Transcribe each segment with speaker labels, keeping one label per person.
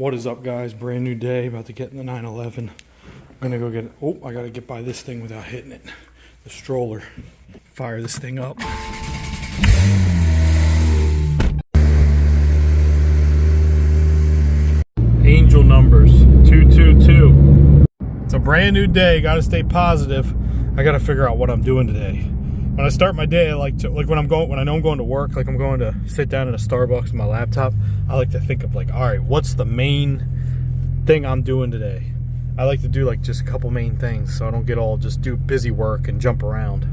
Speaker 1: What is up, guys? Brand new day, about to get in the 911. I'm gonna go get it. Oh, I gotta get by this thing without hitting it. The stroller. Fire this thing up. Angel numbers 222. It's a brand new day. Gotta stay positive. I gotta figure out what I'm doing today. When I start my day, I like to, when I know I'm going to work, like I'm going to sit down at a Starbucks with my laptop, I like to think of like, all right, what's the main thing I'm doing today? I like to do like just a couple main things so I don't get all just do busy work and jump around.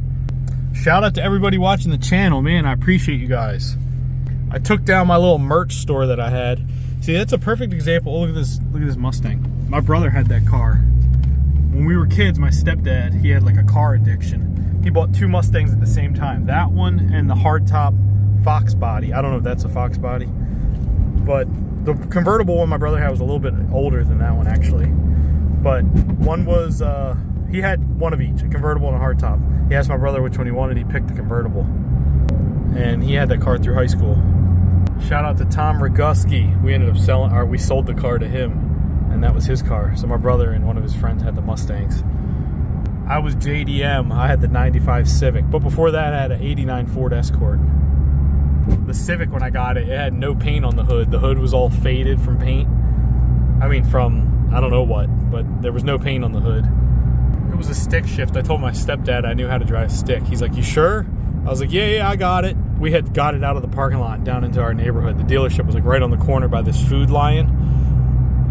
Speaker 1: Shout out to everybody watching the channel, man. I appreciate you guys. I took down my little merch store that I had. See, that's a perfect example. Oh, look at this Mustang. My brother had that car. When we were kids, my stepdad, he had like a car addiction. He bought two Mustangs at the same time. That one and the hardtop Fox body. I don't know if that's a Fox body. But the convertible one my brother had was a little bit older than that one, actually. But one was, he had one of each, a convertible and a hardtop. He asked my brother which one he wanted. He picked the convertible. And he had that car through high school. Shout out to Tom Roguski. We ended up we sold the car to him. And that was his car. So my brother and one of his friends had the Mustangs. I was JDM. I had the 95 Civic. But before that, I had an 89 Ford Escort. The Civic, when I got it, it had no paint on the hood. The hood was all faded from paint. I mean, from, I don't know what, but there was no paint on the hood. It was a stick shift. I told my stepdad I knew how to drive stick. He's like, you sure? I was like, yeah, I got it. We had got it out of the parking lot down into our neighborhood. The dealership was like right on the corner by this Food Lion.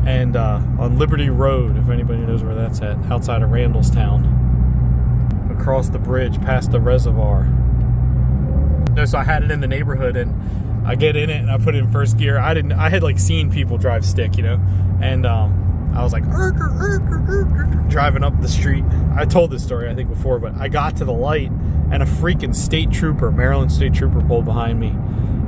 Speaker 1: And on Liberty Road, if anybody knows where that's at, outside of Randallstown. Across the bridge, past the reservoir. No, so I had it in the neighborhood, and I get in it, and I put it in first gear. I had like seen people drive stick, you know, and I was like, driving up the street. I told this story, I think, before, but I got to the light, and a freaking state trooper, Maryland state trooper, pulled behind me.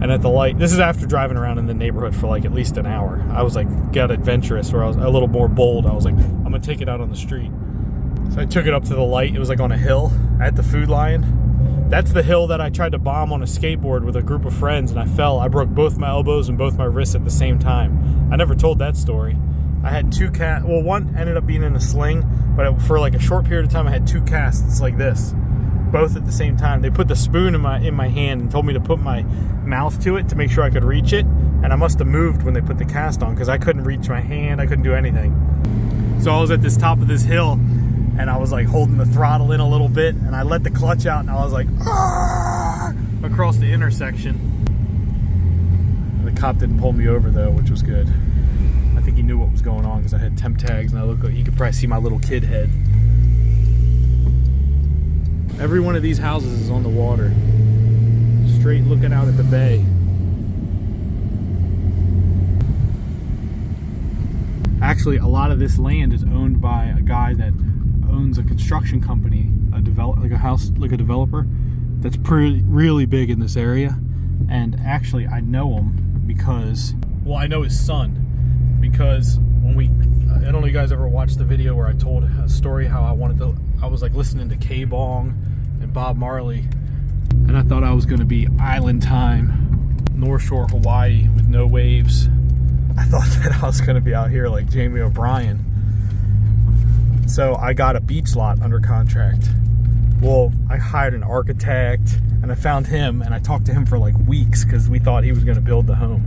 Speaker 1: And at the light, this is after driving around in the neighborhood for like at least an hour. I was like, got adventurous, where I was a little more bold. I was like, I'm gonna take it out on the street. So I took it up to the light. It was like on a hill at the Food Lion. That's the hill that I tried to bomb on a skateboard with a group of friends, and I fell. I broke both my elbows and both my wrists at the same time. I never told that story. I had two casts. Well, one ended up being in a sling, but for like a short period of time, I had two casts like this. Both at the same time. They put the spoon in my hand and told me to put my mouth to it to make sure I could reach it, and I must have moved when they put the cast on because I couldn't reach my hand. I couldn't do anything. So I was at this top of this hill, and I was like holding the throttle in a little bit, and I let the clutch out, and I was like, ah! Across the intersection. The cop didn't pull me over though, which was good. I think he knew what was going on because I had temp tags, and you could probably see my little kid head. Every one of these houses is on the water, straight looking out at the bay. Actually, a lot of this land is owned by a guy that owns a construction company, a developer that's really big in this area. And actually, I know him because, well, I know his son because when I don't know if you guys ever watched the video where I told a story how I was like listening to K-Bong and Bob Marley, and I thought I was going to be island time, North Shore, Hawaii with no waves. I thought that I was going to be out here like Jamie O'Brien. So I got a beach lot under contract. Well, I hired an architect, and I found him, and I talked to him for like weeks because we thought he was going to build the home.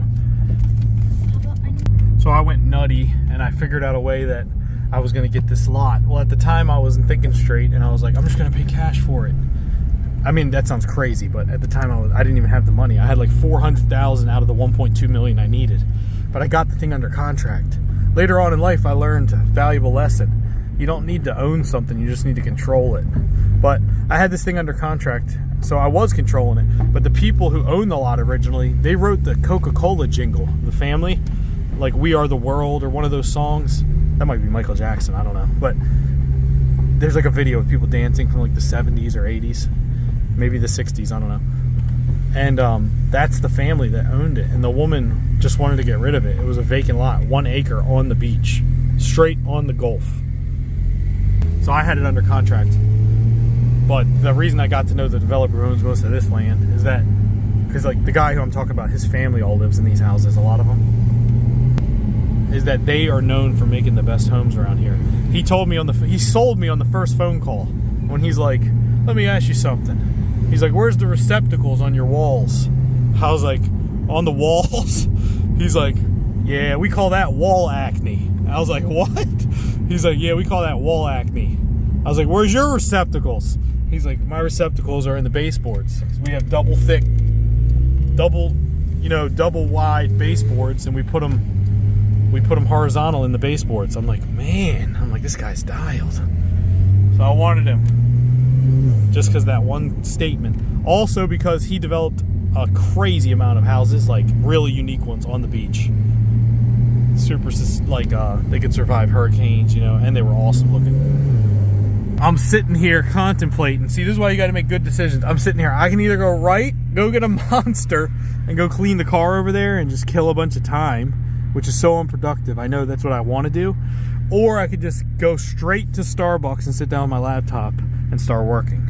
Speaker 1: So I went nutty, and I figured out a way that I was going to get this lot. Well, at the time, I wasn't thinking straight, and I was like, I'm just going to pay cash for it. I mean, that sounds crazy, but at the time, I didn't even have the money. I had like $400,000 out of the $1.2 million I needed, but I got the thing under contract. Later on in life, I learned a valuable lesson. You don't need to own something, you just need to control it. But I had this thing under contract, so I was controlling it. But the people who owned the lot originally, they wrote the Coca-Cola jingle, the family, like We Are the World or one of those songs. That might be Michael Jackson, I don't know. But there's like a video of people dancing from like the 70s or 80s, maybe the 60s, I don't know. And that's the family that owned it. And the woman just wanted to get rid of it. It was a vacant lot, 1 acre on the beach, straight on the Gulf. So I had it under contract. But the reason I got to know the developer who owns most of this land is that, because like the guy who I'm talking about, his family all lives in these houses, a lot of them. is that they are known for making the best homes around here. He told me he sold me on the first phone call when he's like, let me ask you something. He's like, where's the receptacles on your walls? I was like, on the walls? He's like, yeah, we call that wall acne. I was like, what? He's like, yeah, we call that wall acne. I was like, where's your receptacles? He's like, my receptacles are in the baseboards. We have double thick, double wide baseboards, and we put them horizontal in the baseboards. I'm like, man, this guy's dialed. So I wanted him just because that one statement. Also because he developed a crazy amount of houses, like really unique ones on the beach. Super, like they could survive hurricanes, and they were awesome looking. I'm sitting here contemplating. See, this is why you got to make good decisions. I'm sitting here. I can either go right, go get a monster, and go clean the car over there and just kill a bunch of time, which is so unproductive. I know that's what I want to do. Or I could just go straight to Starbucks and sit down on my laptop and start working.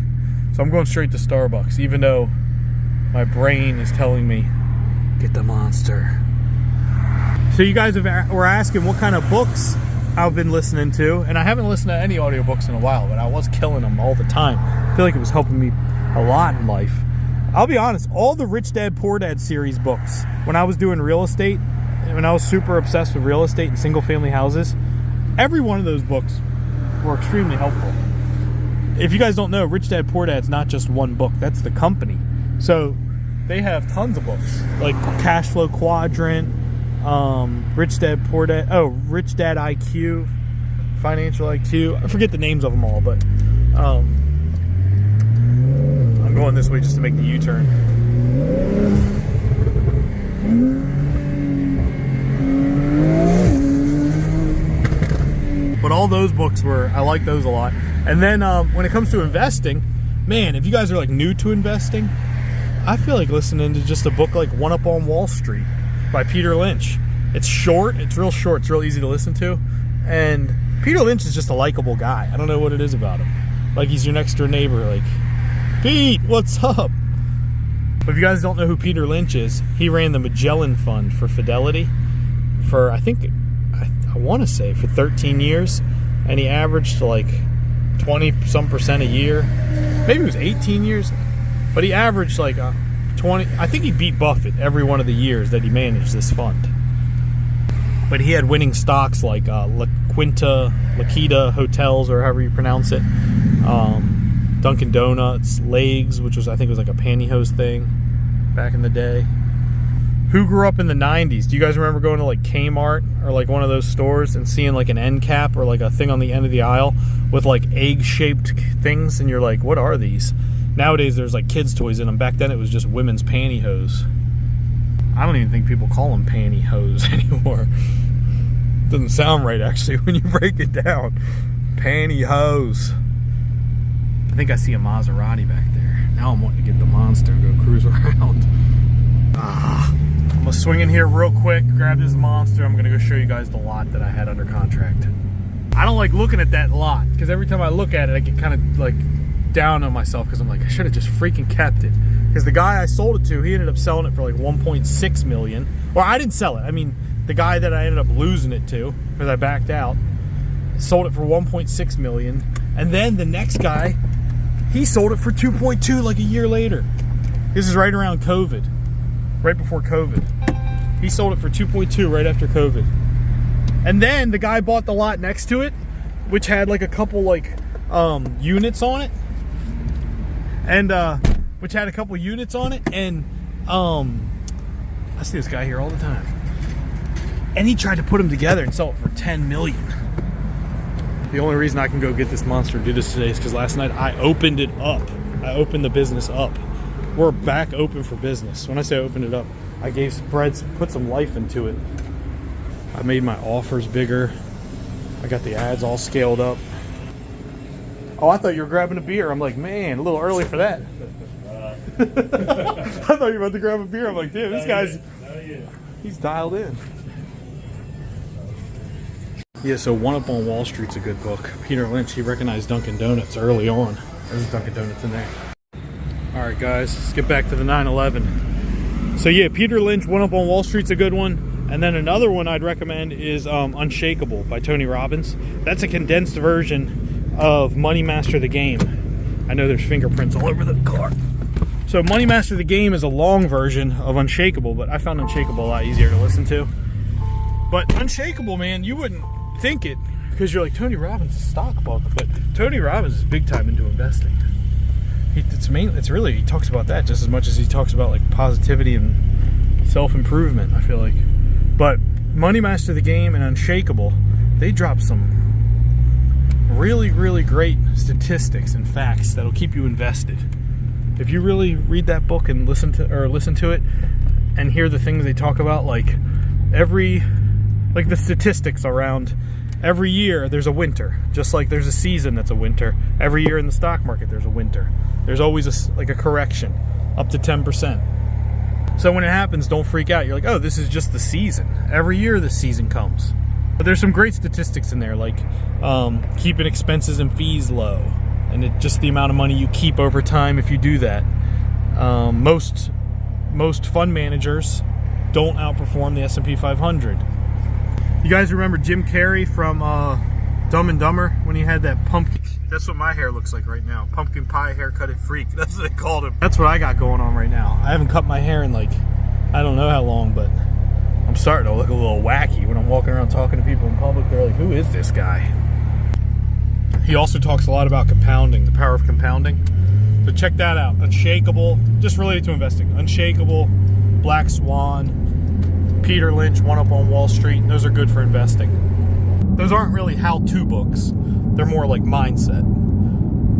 Speaker 1: So I'm going straight to Starbucks, even though my brain is telling me, get the monster. So you guys were asking what kind of books I've been listening to, and I haven't listened to any audiobooks in a while, but I was killing them all the time. I feel like it was helping me a lot in life. I'll be honest, all the Rich Dad Poor Dad series books, when I was doing real estate, when I was super obsessed with real estate and single family houses, every one of those books were extremely helpful. If you guys don't know, Rich Dad Poor Dad's not just one book, that's the company. So they have tons of books, like Cash Flow Quadrant, Rich Dad Poor Dad, Rich Dad IQ, Financial IQ. I forget the names of them all, but I'm going this way just to make the U-turn. But all those books I like those a lot. And then when it comes to investing, man, if you guys are like new to investing, I feel like listening to just a book like One Up on Wall Street by Peter Lynch. It's short, it's real short, it's real easy to listen to. And Peter Lynch is just a likable guy. I don't know what it is about him. Like he's your next door neighbor, like, Pete, what's up? But if you guys don't know who Peter Lynch is, he ran the Magellan Fund for Fidelity for, I want to say, for 13 years. And he averaged like 20-some% a year. Maybe it was 18 years. But he averaged like 20. I think he beat Buffett every one of the years that he managed this fund. But he had winning stocks like La Quinta Hotels, or however you pronounce it. Dunkin' Donuts, Legs, which I think was like a pantyhose thing back in the day. Who grew up in the 90s? Do you guys remember going to like Kmart or like one of those stores and seeing like an end cap or like a thing on the end of the aisle with like egg-shaped things? And you're like, what are these? Nowadays, there's like kids' toys in them. Back then, it was just women's pantyhose. I don't even think people call them pantyhose anymore. Doesn't sound right, actually, when you break it down. Pantyhose. I think I see a Maserati back there. Now I'm wanting to get the monster and go cruise around. I'm gonna swing in here real quick, grab this monster. I'm gonna go show you guys the lot that I had under contract. I don't like looking at that lot, because every time I look at it, I get kind of like down on myself, because I'm like, I should have just freaking kept it. Because the guy I sold it to, he ended up selling it for like 1.6 million. Well, I didn't sell it. I mean, the guy that I ended up losing it to, because I backed out, sold it for 1.6 million. And then the next guy, he sold it for 2.2 like a year later. This is right around COVID, right before COVID. He sold it for 2.2 right after COVID. And then the guy bought the lot next to it, which had like a couple like units on it, and which had a couple units on it, and I see this guy here all the time, and he tried to put them together and sell it for 10 million. The only reason I can go get this monster and do this today is because last night I opened it up. I opened the business up. We're back open for business. When I say opened it up, I gave spreads, put some life into it. I made my offers bigger. I got the ads all scaled up. Oh, I thought you were grabbing a beer. I'm like, man, a little early for that. I thought you were about to grab a beer. I'm like, dude, this guy's, he's dialed in. Yeah, so One Up on Wall Street's a good book. Peter Lynch, he recognized Dunkin' Donuts early on. There's Dunkin' Donuts in there. All right, guys, let's get back to the 911. So yeah, Peter Lynch, One Up on Wall Street's a good one. And then another one I'd recommend is Unshakable by Tony Robbins. That's a condensed version of Money Master the Game. I know there's fingerprints all over the car. So Money Master the Game is a long version of Unshakable, but I found Unshakable a lot easier to listen to. But Unshakable, man, you wouldn't think it because you're like, Tony Robbins is a stock book, but Tony Robbins is big time into investing. He talks about that just as much as he talks about like positivity and self-improvement, I feel like. But Money Master the Game and Unshakable, they drop some really, really great statistics and facts that'll keep you invested. If you really read that book and listen to it and hear the things they talk about, like the statistics around every year there's a winter, just like there's a season that's a winter. Every year in the stock market there's a winter. There's always a correction up to 10%. So when it happens, don't freak out. You're like, oh, this is just the season. Every year the season comes. But there's some great statistics in there, like keeping expenses and fees low, and just the amount of money you keep over time if you do that. Most fund managers don't outperform the S&P 500. You guys remember Jim Carrey from Dumb and Dumber when he had that pumpkin? That's what my hair looks like right now. Pumpkin pie haircutted freak. That's what they called him. That's what I got going on right now. I haven't cut my hair in like, I don't know how long, but I'm starting to look a little wacky when I'm walking around talking to people in public. They're like, who is this guy? He also talks a lot about compounding, the power of compounding. So check that out. Unshakable, just related to investing. Unshakable, Black Swan, Peter Lynch, One Up on Wall Street. Those are good for investing. Those aren't really how-to books. They're more like mindset,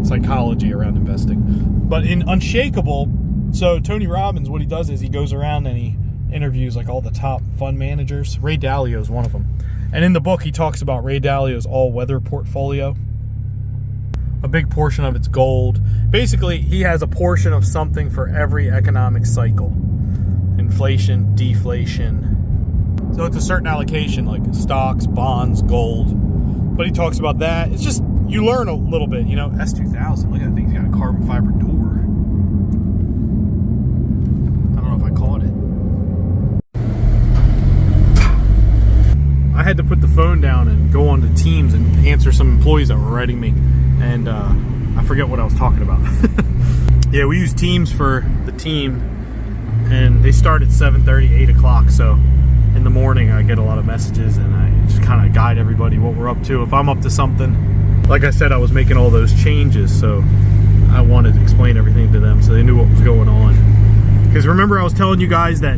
Speaker 1: psychology around investing. But in Unshakable, so Tony Robbins, what he does is he goes around and he interviews like all the top fund managers. Ray Dalio is one of them. And in the book, he talks about Ray Dalio's all-weather portfolio. A big portion of it's gold. Basically, he has a portion of something for every economic cycle. Inflation, deflation. So it's a certain allocation, like stocks, bonds, gold. But he talks about that. It's just, you learn a little bit, you know. S2000, look at that thing. He's got a carbon fiber door. I don't know if I caught it. I had to put the phone down and go on to Teams and answer some employees that were writing me. And I forget what I was talking about. Yeah, we use Teams for the team. And they start at 7:30, 8 o'clock. So in the morning, I get a lot of messages and I just kind of guide everybody what we're up to. If I'm up to something, like I said, I was making all those changes. So I wanted to explain everything to them so they knew what was going on. Because remember I was telling you guys that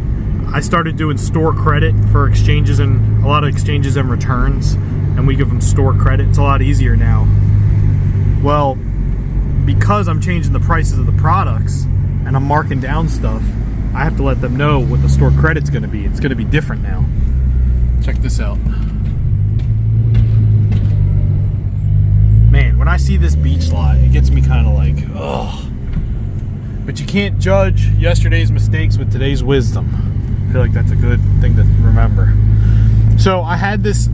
Speaker 1: I started doing store credit for exchanges and a lot of exchanges and returns. And we give them store credit. It's a lot easier now. Well, because I'm changing the prices of the products and I'm marking down stuff, I have to let them know what the store credit's going to be. It's going to be different now. Check this out. Man, when I see this beach lot, it gets me kind of like, ugh. But you can't judge yesterday's mistakes with today's wisdom. I feel like that's a good thing to remember. So I had this,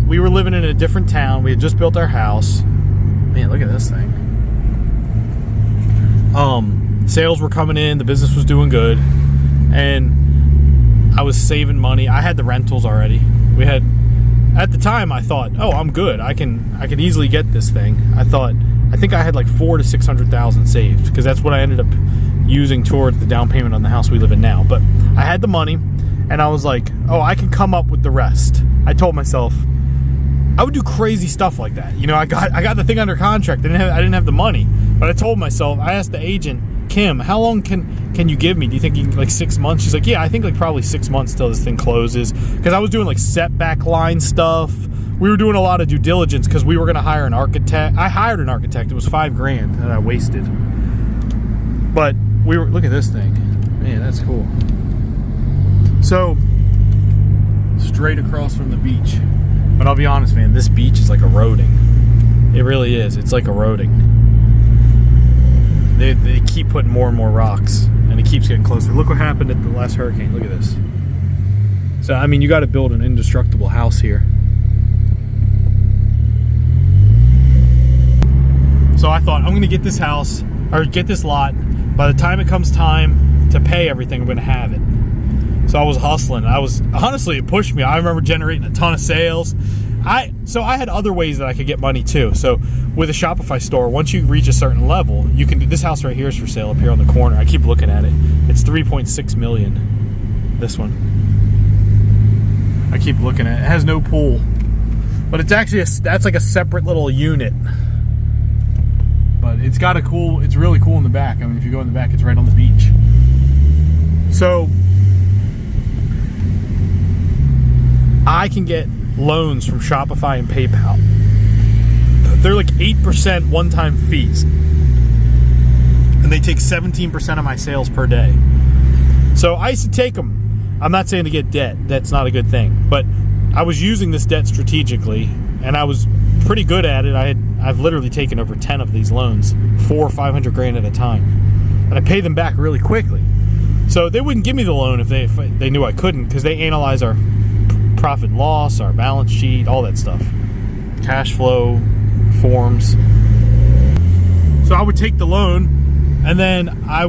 Speaker 1: we were living in a different town. We had just built our house. Man, look at this thing. Sales were coming in, the business was doing good, and I was saving money. I had the rentals already. We had, at the time, I thought, oh, I'm good. I can easily get this thing. I think I had like $400,000 to $600,000 saved because that's what I ended up using towards the down payment on the house we live in now. But I had the money, and I was like, oh, I can come up with the rest. I told myself I would do crazy stuff like that. You know, I got the thing under contract. I didn't have the money, but I told myself. I asked the agent, Kim, how long can you give me? Do you think like 6 months? She's like, yeah, I think like probably 6 months till this thing closes. Because I was doing like setback line stuff. We were doing a lot of due diligence because we were going to hire an architect. I hired an architect. It was $5,000 that I wasted. But look at this thing. Man, that's cool. So, straight across from the beach. But I'll be honest, man, this beach is like eroding. It really is. It's like eroding. They keep putting more and more rocks, and it keeps getting closer. Look what happened at the last hurricane. Look at this. So, I mean, you got to build an indestructible house here. So I thought, I'm going to get this house, or get this lot. By the time it comes time to pay everything, I'm going to have it. So I was hustling. Honestly, it pushed me. I remember generating a ton of sales. So I had other ways that I could get money too. So with a Shopify store, once you reach a certain level, you can do, this house right here is for sale up here on the corner. I keep looking at it. It's 3.6 million. This one. I keep looking at it. It has no pool. But it's actually that's like a separate little unit. But it's got it's really cool in the back. I mean, if you go in the back, it's right on the beach. So I can get loans from Shopify and PayPal. They're like 8% one-time fees. And they take 17% of my sales per day. So I used to take them. I'm not saying to get debt. That's not a good thing. But I was using this debt strategically, and I was pretty good at it. I've literally taken over 10 of these loans, 400 or 500 grand at a time. And I pay them back really quickly. So they wouldn't give me the loan if they knew I couldn't, because they analyze our profit and loss, our balance sheet, all that stuff. Cash flow, forms. So I would take the loan, and then I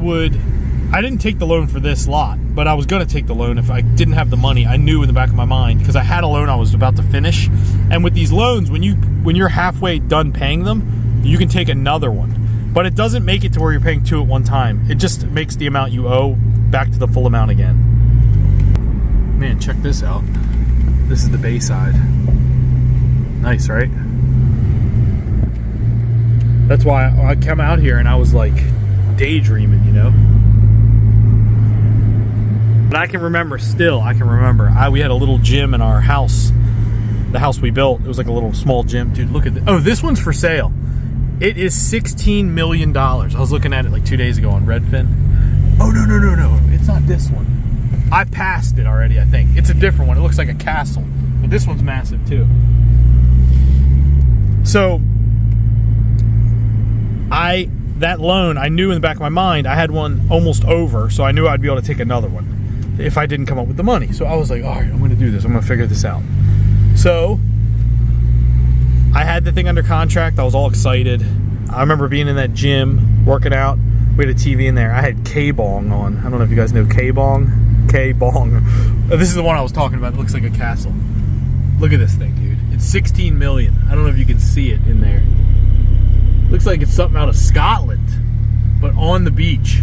Speaker 1: didn't take the loan for this lot, but I was going to take the loan if I didn't have the money. I knew in the back of my mind, because I had a loan I was about to finish. And with these loans, when you're halfway done paying them, you can take another one. But it doesn't make it to where you're paying two at one time. It just makes the amount you owe back to the full amount again. Man, check this out. This is the Bayside. Nice, right? That's why I come out here and I was like daydreaming, you know? But I can remember we had a little gym in our house. The house we built, it was like a little small gym. Dude, look at this. Oh, this one's for sale. It is $16 million. I was looking at it like 2 days ago on Redfin. Oh, no. It's not this one. I passed it already, I think. It's a different one. It looks like a castle. But this one's massive, too. So, that loan, I knew in the back of my mind, I had one almost over, so I knew I'd be able to take another one if I didn't come up with the money. So I was like, all right, I'm going to do this. I'm going to figure this out. So, I had the thing under contract. I was all excited. I remember being in that gym, working out. We had a TV in there. I had K-Bong on. I don't know if you guys know K-Bong. K-Bong. This is the one I was talking about. It looks like a castle. Look at this thing, dude. It's 16 million. I don't know if you can see it in there. Looks like it's something out of Scotland, but on the beach.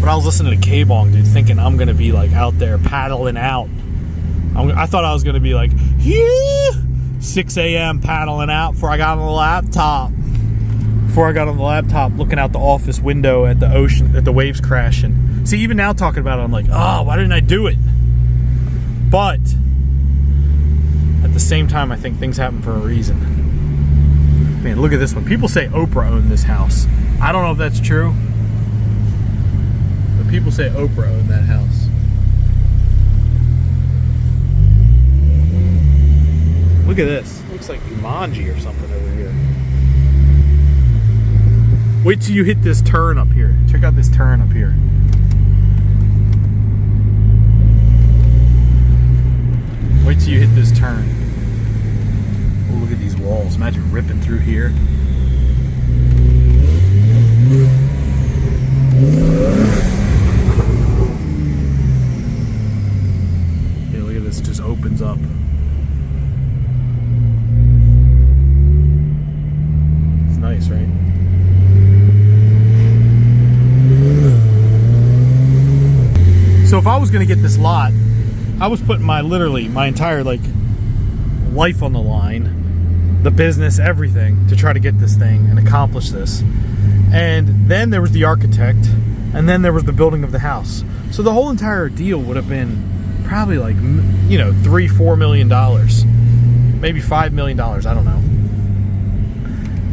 Speaker 1: But I was listening to K-Bong, dude, thinking I'm going to be like out there paddling out. I thought I was going to be like, yeah, 6 a.m. paddling out before I got on the laptop. Looking out the office window at the ocean, at the waves crashing. See, even now talking about it, I'm like, oh, why didn't I do it? But at the same time, I think things happen for a reason. Man, look at this one. People say Oprah owned this house. I don't know if that's true, but people say Oprah owned that house. Look at this. Looks like Jumanji or something over here. Wait till you hit this turn up here. Check out this turn up here. Wait till you hit this turn. Oh, look at these walls. Imagine ripping through here. Yeah, look at this. It just opens up. It's nice, right? So if I was going to get this lot, I was putting my entire life on the line, the business, everything, to try to get this thing and accomplish this. And then there was the architect, and then there was the building of the house. So the whole entire deal would have been probably $3-4 million, maybe $5 million. I don't know.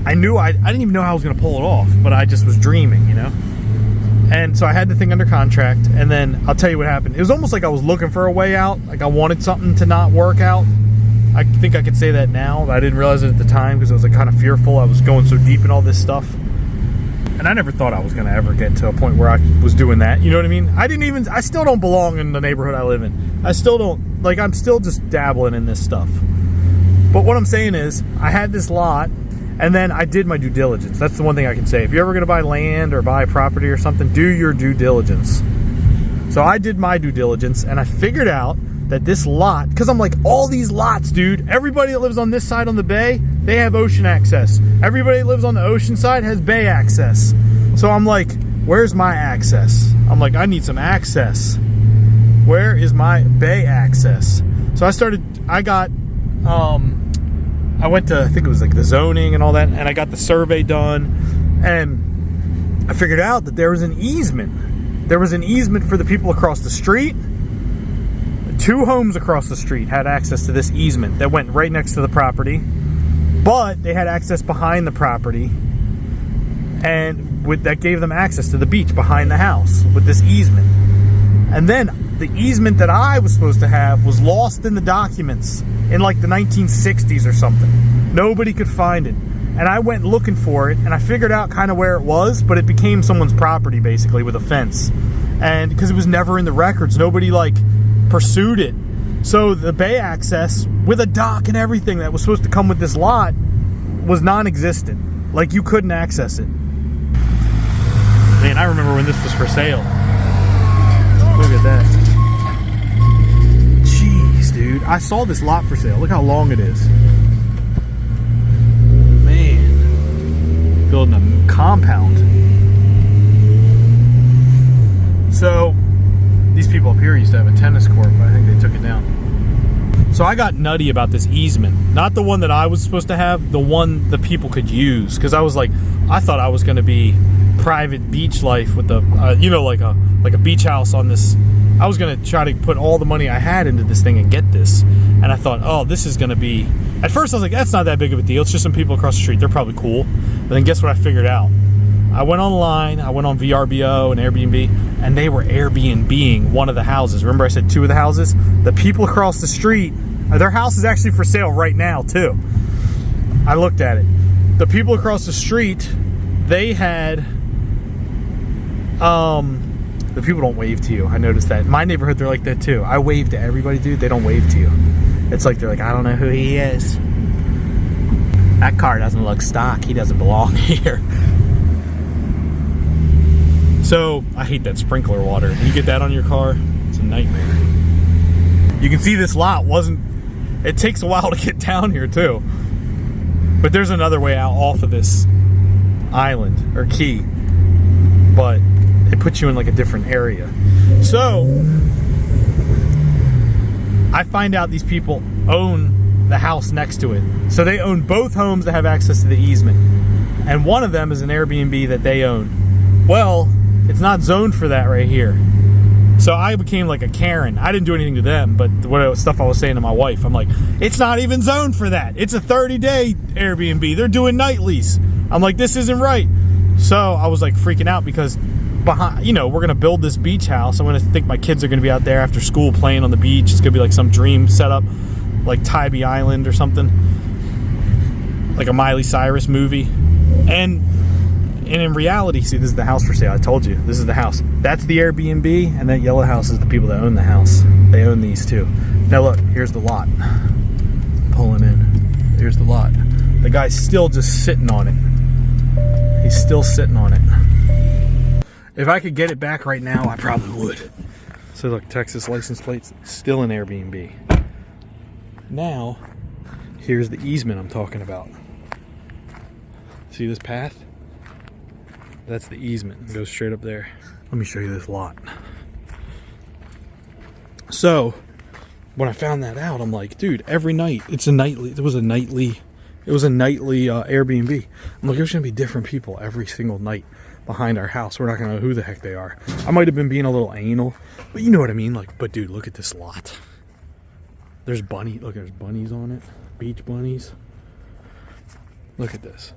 Speaker 1: I didn't even know how I was going to pull it off, but I just was dreaming, you know. And so I had the thing under contract, and then I'll tell you what happened. It was almost like I was looking for a way out. Like I wanted something to not work out. I think I could say that now, but I didn't realize it at the time because I was kind of fearful. I was going so deep in all this stuff. And I never thought I was going to ever get to a point where I was doing that. You know what I mean? I still don't belong in the neighborhood I live in. I still don't, I'm still just dabbling in this stuff. But what I'm saying is, I had this lot, and then I did my due diligence. That's the one thing I can say. If you're ever going to buy land or buy property or something, do your due diligence. So I did my due diligence, and I figured out that this lot, because I'm like, all these lots, dude, everybody that lives on this side on the bay, they have ocean access. Everybody that lives on the ocean side has bay access. So I'm like, where's my access? I'm like, I need some access. Where is my bay access? So I went to, I think it was like the zoning and all that, and I got the survey done, and I figured out that there was an easement. There was an easement for the people across the street. 2 homes across the street had access to this easement that went right next to the property, but they had access behind the property, and that gave them access to the beach behind the house with this easement. And then the easement that I was supposed to have was lost in the documents in like the 1960s or something. Nobody could find it. And I went looking for it, and I figured out kind of where it was, but it became someone's property basically with a fence. And because it was never in the records, nobody like pursued it. So the bay access with a dock and everything that was supposed to come with this lot was non-existent. Like, you couldn't access it. Man, I remember when this was for sale. Look at that. Jeez, dude. I saw this lot for sale. Look how long it is. Man. Building a compound. So, these people up here used to have a tennis court, but I think they took it down. So I got nutty about this easement. Not the one that I was supposed to have, the one the people could use. Because I was like, I thought I was going to be private beach life with the, like a beach house on this. I was going to try to put all the money I had into this thing and get this. And I thought, oh, this is going to be... At first I was like, that's not that big of a deal. It's just some people across the street. They're probably cool. But then guess what I figured out? I went online, I went on VRBO and Airbnb, and they were Airbnb-ing one of the houses. Remember I said 2 of the houses? The people across the street, their house is actually for sale right now too. I looked at it. The people across the street, they had, the people don't wave to you. I noticed that. In my neighborhood, they're like that too. I wave to everybody, dude. They don't wave to you. It's like, they're like, I don't know who he is. That car doesn't look stock. He doesn't belong here. So, I hate that sprinkler water. You get that on your car, it's a nightmare. You can see this lot it takes a while to get down here too. But there's another way out off of this island, or key. But it puts you in like a different area. So, I find out these people own the house next to it. So they own both homes that have access to the easement. And one of them is an Airbnb that they own. Well, it's not zoned for that right here. So I became like a Karen. I didn't do anything to them, but what stuff I was saying to my wife, I'm like, it's not even zoned for that. It's a 30-day Airbnb. They're doing nightlies. I'm like, this isn't right. So I was like freaking out because behind, we're going to build this beach house. I'm going to think my kids are going to be out there after school playing on the beach. It's going to be like some dream setup, like Tybee Island or something. Like a Miley Cyrus movie. And in reality, see, this is the house for sale. I told you, this is the house. That's the Airbnb, and that yellow house is the people that own the house. They own these too. Now look, here's the lot. Pulling in. Here's the lot. The guy's still just sitting on it. He's still sitting on it. If I could get it back right now, I probably would. So look, Texas license plates, still an Airbnb. Now, here's the easement I'm talking about. See this path? That's the easement. It goes straight up there. Let me show you this lot. So, when I found that out, I'm like, dude, every night, it was a nightly Airbnb. I'm like, there's gonna be different people every single night behind our house. We're not gonna know who the heck they are. I might have been being a little anal, but you know what I mean? Like, but dude, look at this lot. There's there's bunnies on it. Beach bunnies. Look at this.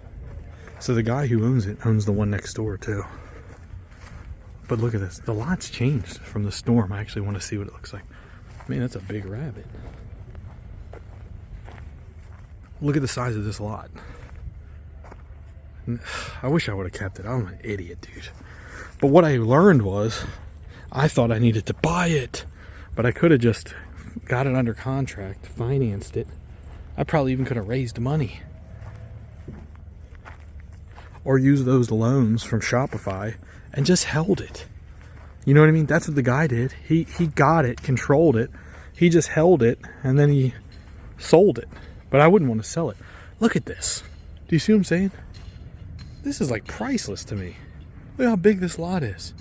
Speaker 1: So the guy who owns it owns the one next door too. But look at this. The lot's changed from the storm. I actually want to see what it looks like. Man, that's a big rabbit. Look at the size of this lot. I wish I would have kept it. I'm an idiot, dude. But what I learned was, I thought I needed to buy it. But I could have just got it under contract, financed it. I probably even could have raised money. Or use those loans from Shopify and just held it. You know what I mean? That's what the guy did. He got it, controlled it. He just held it, and then he sold it. But I wouldn't want to sell it. Look at this. Do you see what I'm saying? This is like priceless to me. Look how big this lot is.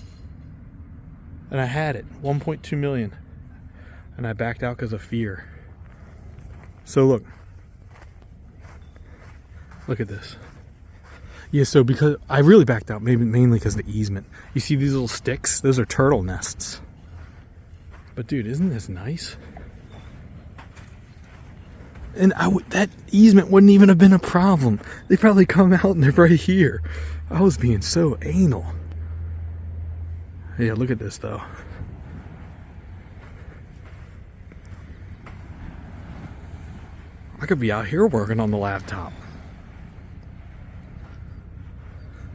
Speaker 1: And I had it, 1.2 million. And I backed out because of fear. So look. Look at this. Yeah, so because I really backed out, maybe mainly because of the easement. You see these little sticks? Those are turtle nests. But dude, isn't this nice? And that easement wouldn't even have been a problem. They probably come out and they're right here. I was being so anal. Yeah, look at this though. I could be out here working on the laptop.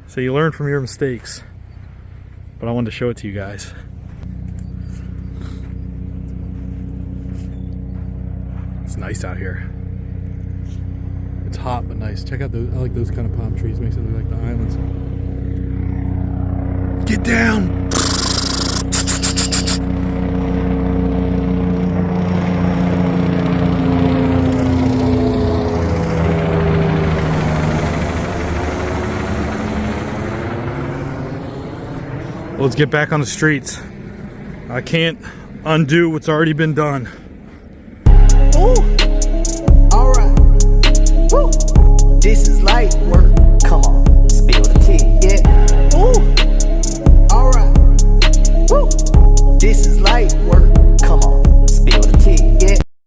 Speaker 1: So you learn from your mistakes. But I wanted to show it to you guys. It's nice out here. It's hot but nice. Check out those. I like those kind of palm trees. Makes it look like the islands. Get down! Let's get back on the streets. I can't undo what's already been done.
Speaker 2: Ooh. All right. Woo. This is light work.